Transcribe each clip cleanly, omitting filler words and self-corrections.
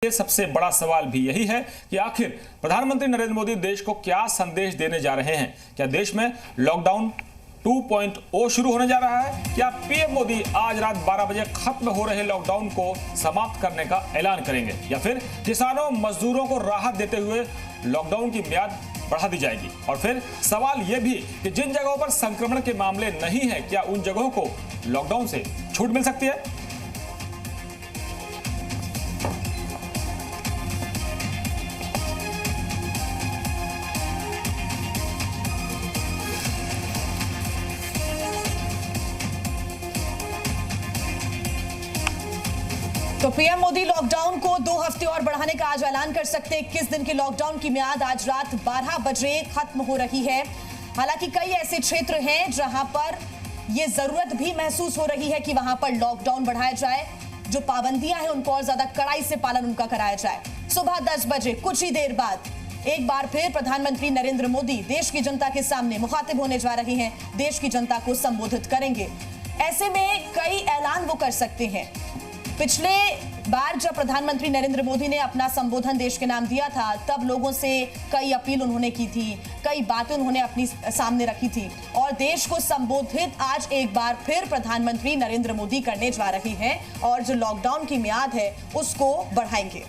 ये सबसे बड़ा सवाल भी यही है कि आखिर प्रधानमंत्री नरेंद्र मोदी देश को क्या संदेश देने जा रहे हैं। क्या देश में लॉकडाउन 2.0 शुरू होने जा रहा है? क्या पीएम मोदी आज रात 12 बजे खत्म हो रहे लॉकडाउन को समाप्त करने का ऐलान करेंगे, या फिर किसानों मजदूरों को राहत देते हुए लॉकडाउन की मियाद बढ़ा दी जाएगी? और फिर सवाल यह भी कि जिन जगहों पर संक्रमण के मामले नहीं है, क्या उन जगहों को लॉकडाउन से छूट मिल सकती है? तो पीएम मोदी लॉकडाउन को 2 हफ्ते और बढ़ाने का आज ऐलान कर सकते हैं। 21 दिन के लॉकडाउन की मियाद आज रात 12 बजे खत्म हो रही है। हालांकि कई ऐसे क्षेत्र हैं जहां पर यह जरूरत भी महसूस हो रही है कि वहां पर लॉकडाउन बढ़ाया जाए, जो पाबंदियां हैं उनको और ज्यादा कड़ाई से पालन उनका कराया जाए। सुबह 10 बजे कुछ ही देर बाद एक बार फिर प्रधानमंत्री नरेंद्र मोदी देश की जनता के सामने मुखातिब होने जा रहे हैं, देश की जनता को संबोधित करेंगे। ऐसे में कई ऐलान वो कर सकते हैं। पिछले बार जब प्रधानमंत्री नरेंद्र मोदी ने अपना संबोधन देश के नाम दिया था, तब लोगों से कई अपील उन्होंने की थी, कई बातें उन्होंने अपनी सामने रखी थी, और देश को संबोधित आज एक बार फिर प्रधानमंत्री नरेंद्र मोदी करने जा रहे हैं और जो लॉकडाउन की मियाद है उसको बढ़ाएंगे।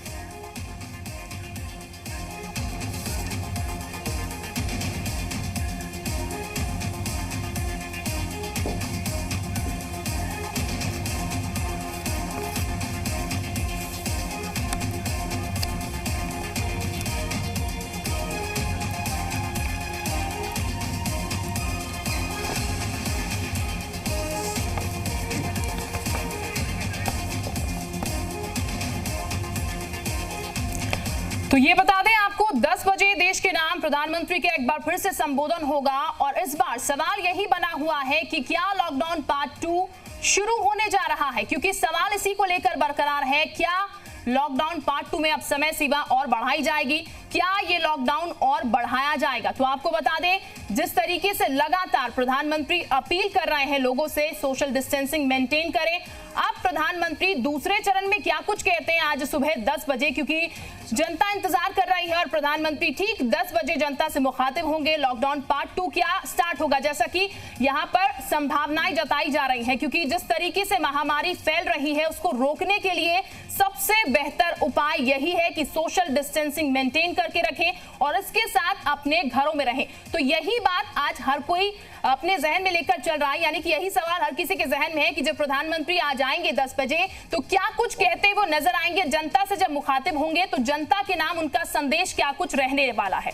तो ये बता दें आपको, 10 बजे देश के नाम प्रधानमंत्री का एक बार फिर से संबोधन होगा और इस बार सवाल यही बना हुआ है कि क्या लॉकडाउन पार्ट 2 शुरू होने जा रहा है, क्योंकि सवाल इसी को लेकर बरकरार है। क्या लॉकडाउन पार्ट 2 में अब समय सीमा और बढ़ाई जाएगी? क्या ये लॉकडाउन और बढ़ाया जाएगा? तो आपको बता दें, जिस तरीके से लगातार प्रधानमंत्री अपील कर रहे हैं लोगों से सोशल डिस्टेंसिंग मेंटेन करें, अब प्रधानमंत्री दूसरे चरण में क्या कुछ कहते हैं आज सुबह 10 बजे, क्योंकि जनता इंतजार कर रही है और प्रधानमंत्री ठीक 10 बजे जनता से मुखातिब होंगे। लॉकडाउन पार्ट 2 क्या स्टार्ट होगा, जैसा कि यहाँ पर संभावनाएं जताई जा रही हैं, क्योंकि जिस तरीके से महामारी फैल रही है उसको रोकने के लिए सबसे बेहतर उपाय यही है कि सोशल डिस्टेंसिंग मेंटेन करके रखें और इसके साथ अपने घरों में रहें। तो यही बात आज हर कोई अपने जहन में लेकर चल रहा है, यानी कि यही सवाल हर किसी के जहन में है कि जब प्रधानमंत्री आ जाएंगे 10 बजे तो क्या कुछ कहते वो नजर आएंगे, जनता से जब मुखातिब होंगे तो जनता के नाम उनका संदेश क्या कुछ रहने वाला है।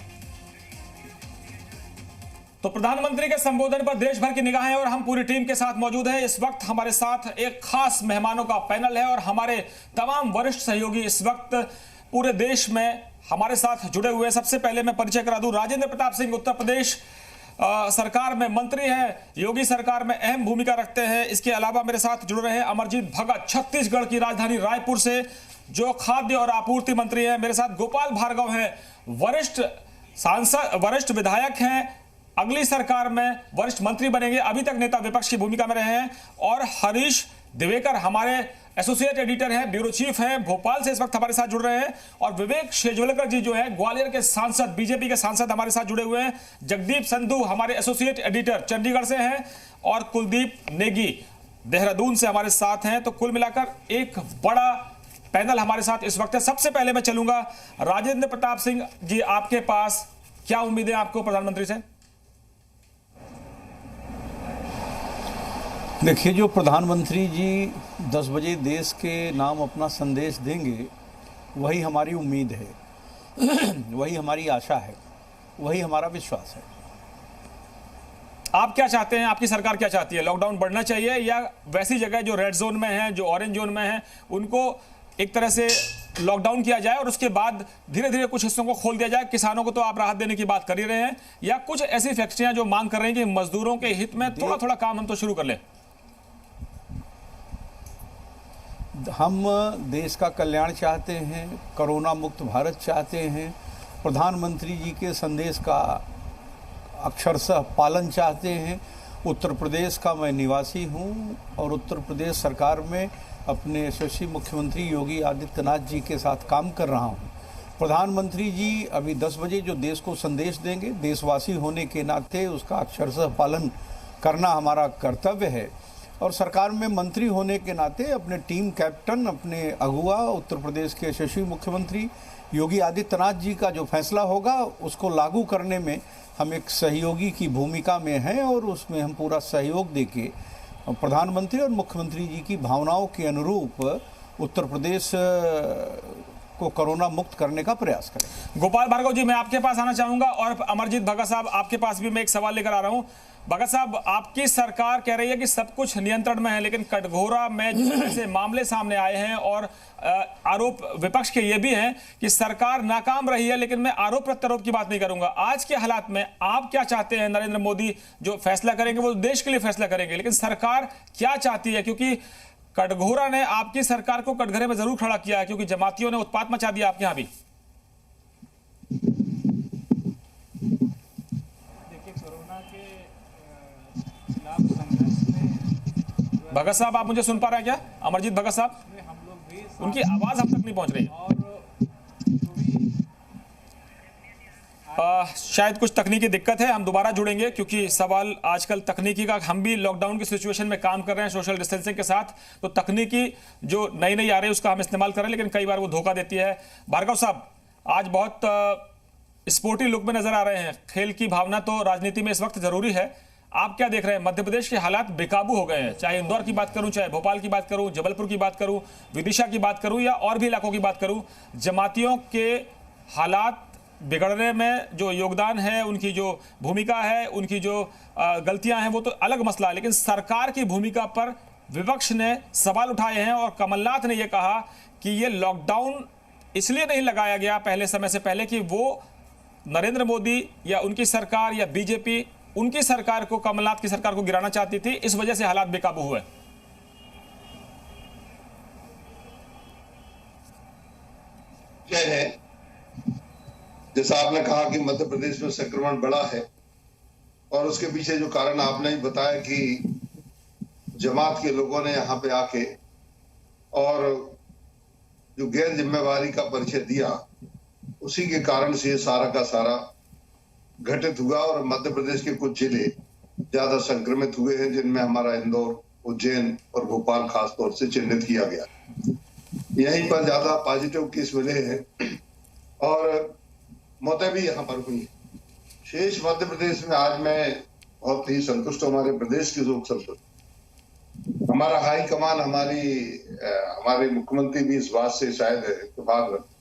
तो प्रधानमंत्री के संबोधन पर देश भर की निगाहें और हम पूरी टीम के साथ मौजूद हैं। इस वक्त हमारे साथ एक खास मेहमानों का पैनल है और हमारे तमाम वरिष्ठ सहयोगी इस वक्त पूरे देश में हमारे साथ जुड़े हुए हैं। सबसे पहले मैं परिचय करा दूं, राजेंद्र प्रताप सिंह उत्तर प्रदेश सरकार में मंत्री हैं, योगी सरकार में अहम भूमिका रखते हैं। इसके अलावा मेरे साथ जुड़ रहे हैं अमरजीत भगत, छत्तीसगढ़ की राजधानी रायपुर से जो खाद्य और आपूर्ति मंत्री हैं। मेरे साथ गोपाल भार्गव हैं, वरिष्ठ सांसद, वरिष्ठ विधायक हैं, अगली सरकार में वरिष्ठ मंत्री बनेंगे, अभी तक नेता विपक्ष की भूमिका में रहे हैं। और हरीश दिवेकर हमारे एसोसिएट एडिटर हैं, ब्यूरो चीफ हैं, भोपाल से इस वक्त हमारे साथ जुड़ रहे हैं। और विवेक शेजवलकर जी जो है ग्वालियर के सांसद, बीजेपी के सांसद हमारे साथ जुड़े हुए हैं। जगदीप संधू हमारे एसोसिएट एडिटर चंडीगढ़ से हैं और कुलदीप नेगी देहरादून से हमारे साथ हैं। तो कुल मिलाकर एक बड़ा पैनल हमारे साथ इस वक्त है। सबसे पहले मैं चलूंगा राजेंद्र प्रताप सिंह जी, आपके पास क्या उम्मीदें आपको प्रधानमंत्री से? देखिए, जो प्रधानमंत्री जी 10 बजे देश के नाम अपना संदेश देंगे, वही हमारी उम्मीद है, वही हमारी आशा है, वही हमारा विश्वास है। आप क्या चाहते हैं, आपकी सरकार क्या चाहती है? लॉकडाउन बढ़ना चाहिए या वैसी जगह जो रेड जोन में है, जो ऑरेंज जोन में है, उनको एक तरह से लॉकडाउन किया जाए और उसके बाद धीरे धीरे कुछ हिस्सों को खोल दिया जाए? किसानों को तो आप राहत देने की बात कर ही रहे हैं, या कुछ ऐसी फैक्ट्रियां जो मांग कर रही हैं कि मजदूरों के हित में थोड़ा थोड़ा काम हम तो शुरू कर लें? हम देश का कल्याण चाहते हैं, कोरोना मुक्त भारत चाहते हैं, प्रधानमंत्री जी के संदेश का अक्षरशः पालन चाहते हैं। उत्तर प्रदेश का मैं निवासी हूं और उत्तर प्रदेश सरकार में अपने यशस्वी मुख्यमंत्री योगी आदित्यनाथ जी के साथ काम कर रहा हूँ। प्रधानमंत्री जी अभी 10 बजे जो देश को संदेश देंगे, देशवासी होने के नाते उसका अक्षरशः पालन करना हमारा कर्तव्य है। और सरकार में मंत्री होने के नाते अपने टीम कैप्टन, अपने अगुआ उत्तर प्रदेश के यशस्वी मुख्यमंत्री योगी आदित्यनाथ जी का जो फैसला होगा उसको लागू करने में हम एक सहयोगी की भूमिका में हैं और उसमें हम पूरा सहयोग देके प्रधानमंत्री और मुख्यमंत्री जी की भावनाओं के अनुरूप उत्तर प्रदेश को कोरोना मुक्त करने का प्रयास करें। गोपाल भार्गव जी, मैं आपके पास आना चाहूंगा और अमरजीत भगत साहब, आपके पास भी मैं एक सवाल लेकर आ रहा हूं। भगत साहब, आपकी सरकार कह रही है कि सब कुछ नियंत्रण में है, लेकिन कटघोरा में जिस तरह से मामले सामने आए हैं और आरोप विपक्ष के ये भी हैं कि सरकार नाकाम रही है, लेकिन मैं आरोप प्रत्यारोप की बात नहीं करूंगा। आज के हालात में आप क्या चाहते हैं? नरेंद्र मोदी जो फैसला करेंगे वो देश के लिए फैसला करेंगे, लेकिन सरकार क्या चाहती है? क्योंकि कटघोरा ने आपकी सरकार को कटघरे में जरूर खड़ा किया है, क्योंकि जमातियों ने उत्पात मचा दिया आपके यहां भी। भगत साहब, आप मुझे सुन पा रहे हैं क्या? अमरजीत भगत साहब, उनकी आवाज हम तक नहीं पहुंच रही। शायद कुछ तकनीकी दिक्कत है, हम दोबारा जुड़ेंगे, क्योंकि सवाल आजकल तकनीकी का, हम भी लॉकडाउन की सिचुएशन में काम कर रहे हैं सोशल डिस्टेंसिंग के साथ, तो तकनीकी जो नई आ रही है उसका हम इस्तेमाल करें, लेकिन कई बार वो धोखा देती है। भार्गव साहब, आज बहुत स्पोर्टी लुक में नजर आ रहे हैं। खेल की भावना तो राजनीति में इस वक्त जरूरी है। आप क्या देख रहे हैं? मध्य प्रदेश के हालात बेकाबू हो गए हैं, चाहे इंदौर की बात करूं, चाहे भोपाल की बात करूं, जबलपुर की बात करूं, विदिशा की बात करूं या और भी इलाकों की बात करूं। जमातियों के हालात बिगड़ने में जो योगदान है, उनकी जो भूमिका है, उनकी जो गलतियां हैं, वो तो अलग मसला है, लेकिन सरकार की भूमिका पर विपक्ष ने सवाल उठाए हैं और कमलनाथ ने यह कहा कि ये लॉकडाउन इसलिए नहीं लगाया गया पहले समय से पहले कि वो नरेंद्र मोदी या उनकी सरकार या बीजेपी उनकी सरकार को, कमलनाथ की सरकार को गिराना चाहती थी, इस वजह से हालात बेकाबू हुए। है जैसा आपने कहा कि मध्य प्रदेश में संक्रमण बढ़ा है और उसके पीछे जो कारण आपने ही बताया कि जमात के लोगों ने यहाँ पे आके और जो गैर जिम्मेवारी का परिचय दिया, उसी के कारण से ये सारा का सारा घटित हुआ और मध्य प्रदेश के कुछ जिले ज्यादा संक्रमित हुए हैं, जिनमें हमारा इंदौर, उज्जैन और भोपाल खास तौर से चिन्हित किया गया। यहीं पर ज्यादा पॉजिटिव केस मिले हैं और मौतें भी यहाँ पर हुई। शेष मध्य प्रदेश में आज मैं बहुत ही संतुष्ट हूँ, हमारे प्रदेश के लोग संतुष्ट। हमारा हाई कमान, हमारे मुख्यमंत्री भी इस बात से शायद इत्तेफाक रखते।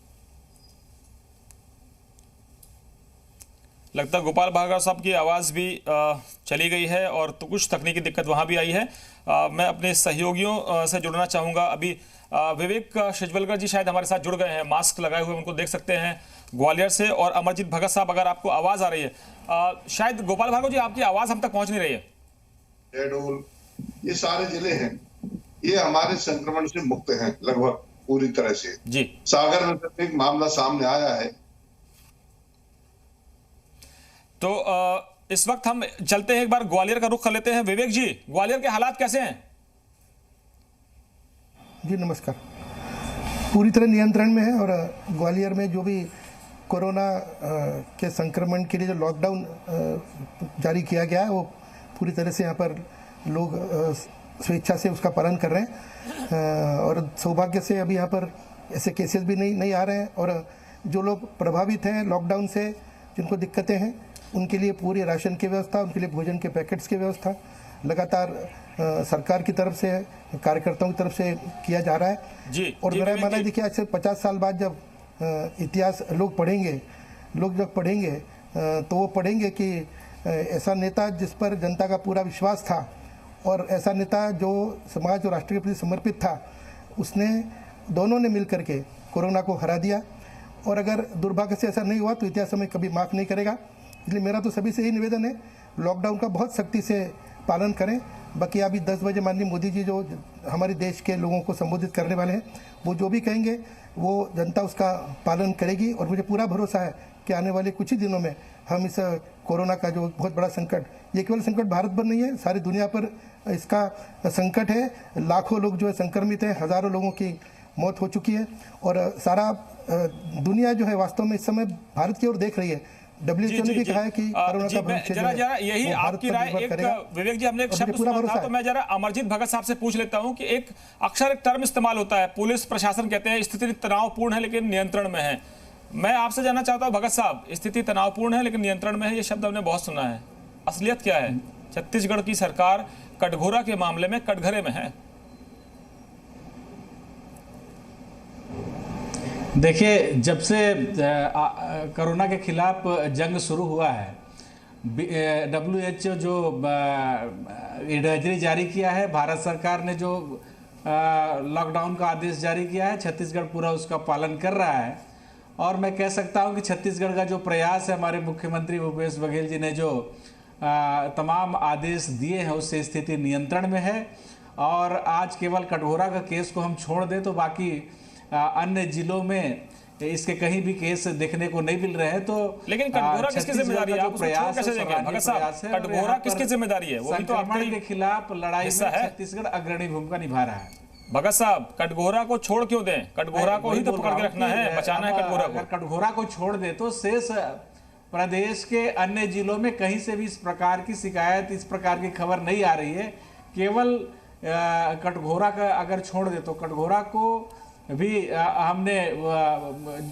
लगता है गोपाल भार्गव साहब की आवाज भी चली गई है और तो कुछ तकनीकी दिक्कत वहां भी आई है। मैं अपने सहयोगियों से जुड़ना चाहूंगा। अभी विवेक शिजवलकर जी शायद हमारे साथ जुड़ गए हैं, मास्क लगाए हुए, उनको देख सकते हैं ग्वालियर से। और अमरजीत भगत साहब, अगर आपको आवाज आ रही है, शायद गोपाल भार्गव जी आपकी आवाज हम तक पहुंच नहीं रही है। शहडोल, ये सारे जिले हैं, ये हमारे संक्रमण से मुक्त हैं लगभग पूरी तरह से जी। सागर में सिर्फ एक मामला सामने आया है। तो इस वक्त हम चलते हैं, एक बार ग्वालियर का रुख कर लेते हैं। विवेक जी, ग्वालियर के हालात कैसे हैं? जी नमस्कार। पूरी तरह नियंत्रण में है और ग्वालियर में जो भी कोरोना के संक्रमण के लिए जो लॉकडाउन जारी किया गया है, वो पूरी तरह से यहाँ पर लोग स्वेच्छा से उसका पालन कर रहे हैं और सौभाग्य से अभी यहाँ पर ऐसे केसेस भी नहीं आ रहे हैं। और जो लोग प्रभावित हैं लॉकडाउन से, जिनको दिक्कतें हैं, उनके लिए पूरी राशन की व्यवस्था, उनके लिए भोजन के पैकेट्स की व्यवस्था लगातार सरकार की तरफ से, कार्यकर्ताओं की तरफ से किया जा रहा है जी। और मेरा मानना है, देखिए आज से 50 साल बाद जब इतिहास लोग जब पढ़ेंगे तो वो पढ़ेंगे कि ऐसा नेता जिस पर जनता का पूरा विश्वास था और ऐसा नेता जो समाज और राष्ट्र के प्रति समर्पित था, उसने दोनों ने मिल करके कोरोना को हरा दिया। और अगर दुर्भाग्य से ऐसा नहीं हुआ तो इतिहास हमें कभी माफ़ नहीं करेगा। इसलिए मेरा तो सभी से यही निवेदन है, लॉकडाउन का बहुत सख्ती से पालन करें। बाकी अभी 10 बजे माननीय मोदी जी जो हमारे देश के लोगों को संबोधित करने वाले हैं, वो जो भी कहेंगे वो जनता उसका पालन करेगी और मुझे पूरा भरोसा है कि आने वाले कुछ ही दिनों में हम इस कोरोना का जो बहुत बड़ा संकट, ये केवल संकट भारत पर नहीं है, सारी दुनिया पर इसका संकट है। लाखों लोग जो है संक्रमित हैं, हज़ारों लोगों की मौत हो चुकी है और सारा दुनिया जो है वास्तव में इस समय भारत की ओर देख रही है। WHO ने भी कहा है कि कोरोना का भविष्य जरा यही आपकी राय एक विवेक जी, हमने एक शब्द सुना था, तो मैं जरा अमरजीत भगत साहब से पूछ लेता हूं कि एक अक्सर एक टर्म इस्तेमाल होता है, पुलिस प्रशासन कहते हैं स्थिति तनावपूर्ण है लेकिन नियंत्रण में है। मैं आपसे जानना चाहता हूं भगत साहब, स्थिति तनावपूर्ण है लेकिन नियंत्रण में है, ये शब्द हमने बहुत सुना है, असलियत क्या है? छत्तीसगढ़ की सरकार कटघोरा के मामले में कटघरे में है। देखिए, जब से कोरोना के खिलाफ जंग शुरू हुआ है, WHO जो एडवाइजरी जारी किया है, भारत सरकार ने जो लॉकडाउन का आदेश जारी किया है, छत्तीसगढ़ पूरा उसका पालन कर रहा है। और मैं कह सकता हूं कि छत्तीसगढ़ का जो प्रयास है, हमारे मुख्यमंत्री भूपेश बघेल जी ने जो तमाम आदेश दिए हैं, उससे स्थिति नियंत्रण में है। और आज केवल कटघोरा का केस को हम छोड़ दें तो बाकी अन्य जिलों में इसके कहीं भी केस देखने को नहीं मिल रहे हैं। तो लेकिन कटघोरा किसकी जिम्मेदारी है? आप प्रयास कैसे देंगे भगत साहब? कटघोरा किसकी जिम्मेदारी है? वो भी तो आपके के खिलाफ लड़ाई में छत्तीसगढ़ अग्रणी भूमिका निभा रहा है। भगत साहब, कटघोरा को छोड़ क्यों दें? कटघोरा को ही तो पकड़ के रखना है, बचाना है कटघोरा को। अगर कटघोरा को छोड़ दे तो शेष प्रदेश के अन्य जिलों में कहीं से भी इस प्रकार की शिकायत, इस प्रकार की खबर नहीं आ रही है। केवल कटघोरा का अगर छोड़ दे तो कटघोरा को भी हमने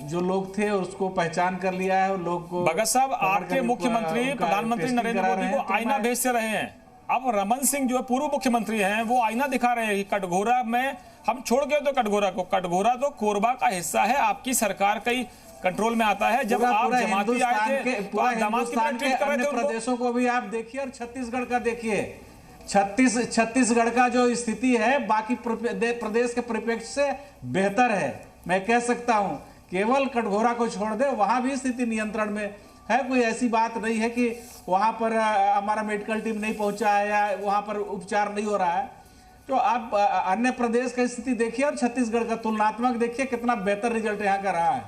जो लोग थे उसको पहचान कर लिया है। लोग को भगत साहब, आपके मुख्यमंत्री प्रधानमंत्री नरेंद्र मोदी को आईना भेजते रहे हैं। अब रमन सिंह जो पूर्व मुख्यमंत्री हैं, वो आईना दिखा रहे हैं कि कटघोरा में हम छोड़ गए तो कटघोरा तो कोरबा का हिस्सा है, आपकी सरकार का ही कंट्रोल में आता है। जब आप जमाती आए थे तो आप दामाद की तरह ट्रीट कर रहे थे प्रदेशों को भी आप देखिए और छत्तीसगढ़ का देखिए। छत्तीसगढ़ का जो स्थिति है बाकी प्रदेश के परिप्रेक्ष्य से बेहतर है, मैं कह सकता हूं। केवल कटघोरा को छोड़ दे, वहां भी स्थिति नियंत्रण में है। कोई ऐसी बात नहीं है कि वहां पर हमारा मेडिकल टीम नहीं पहुंचा है या वहां पर उपचार नहीं हो रहा है। तो आप अन्य प्रदेश की स्थिति देखिए और छत्तीसगढ़ का तुलनात्मक देखिए, कितना बेहतर रिजल्ट यहाँ का रहा है।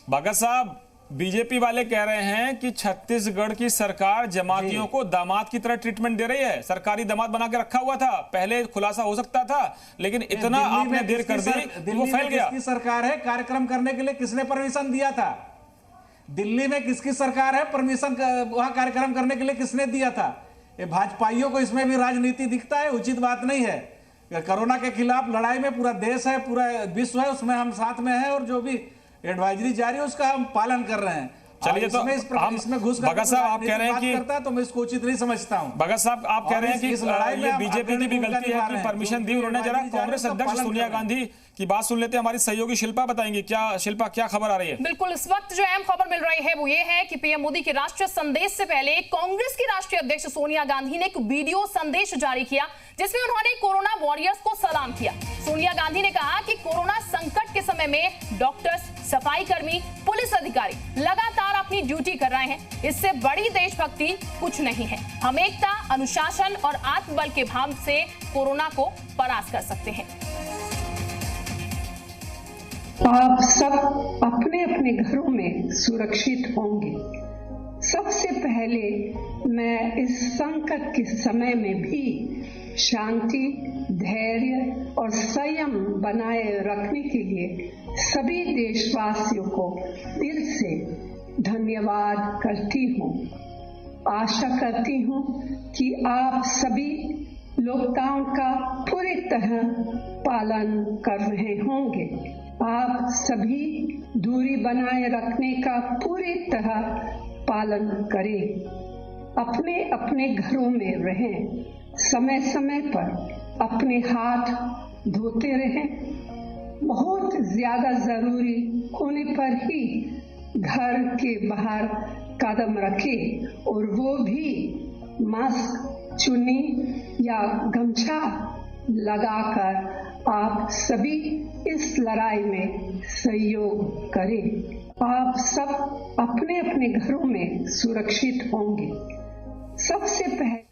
भगत साहब, बीजेपी वाले कह रहे हैं कि छत्तीसगढ़ की सरकार जमातियों को दामाद की तरह ट्रीटमेंट दे रही है। सरकारी दामाद बना के रखा हुआ था, पहले खुलासा हो सकता था, लेकिन इतना आपने देर कर दी कि वो फैल गया। किसकी सरकार है? कार्यक्रम करने के लिए किसने परमिशन दिया था? दिल्ली में किसकी सरकार है? परमिशन वहां कार्यक्रम करने के लिए किसने दिया था? ये भाजपाइयों को इसमें भी राजनीति दिखता है, उचित बात नहीं है। कोरोना के खिलाफ लड़ाई में पूरा देश है, पूरा विश्व है, उसमें हम साथ में हैं और जो भी एडवाइजरी जारी है उसका हम पालन कर रहे हैं। चलिए, तो इसमें घुस भगत साहब आप कह रहे हैं कि करता है तो मैं इसको उचित नहीं समझता हूं। भगत साहब आप कह रहे हैं कि इस लड़ाई में बीजेपी की भी गलती है कि परमिशन दी उन्होंने। जरा कांग्रेस अध्यक्ष सोनिया गांधी की बात सुन लेते हैं। हमारी सहयोगी शिल्पा बताएंगी। शिल्पा, क्या खबर आ रही है? बिल्कुल, इस वक्त जो अहम खबर मिल रही है वो ये है कि पीएम मोदी के राष्ट्रीय संदेश से पहले कांग्रेस की राष्ट्रीय अध्यक्ष सोनिया गांधी ने एक वीडियो संदेश जारी किया जिसमें उन्होंने कोरोना वॉरियर्स को सलाम किया। सोनिया गांधी ने कहा कि कोरोना संकट के समय में डॉक्टर्स, सफाई कर्मी, पुलिस अधिकारी लगातार अपनी ड्यूटी कर रहे हैं। इससे बड़ी देशभक्ति कुछ नहीं है। हम एकता, अनुशासन और आत्मबल के भाव से कोरोना को परास्त कर सकते हैं। आप सब अपने अपने घरों में सुरक्षित होंगे। सबसे पहले मैं इस संकट के समय में भी शांति, धैर्य और संयम बनाए रखने के लिए सभी देशवासियों को दिल से धन्यवाद करती हूँ। आशा करती हूँ कि आप सभी लॉकडाउन का पूरी तरह पालन कर रहे होंगे। आप सभी दूरी बनाए रखने का पूरी तरह पालन करें। अपने अपने घरों में रहें। समय समय पर अपने हाथ धोते रहें। बहुत ज्यादा जरूरी होने पर ही घर के बाहर कदम रखें और वो भी मास्क, चुन्नी या गमछा लगाकर आप सभी इस लड़ाई में सहयोग करें। आप सब अपने अपने घरों में सुरक्षित होंगे। सबसे पहले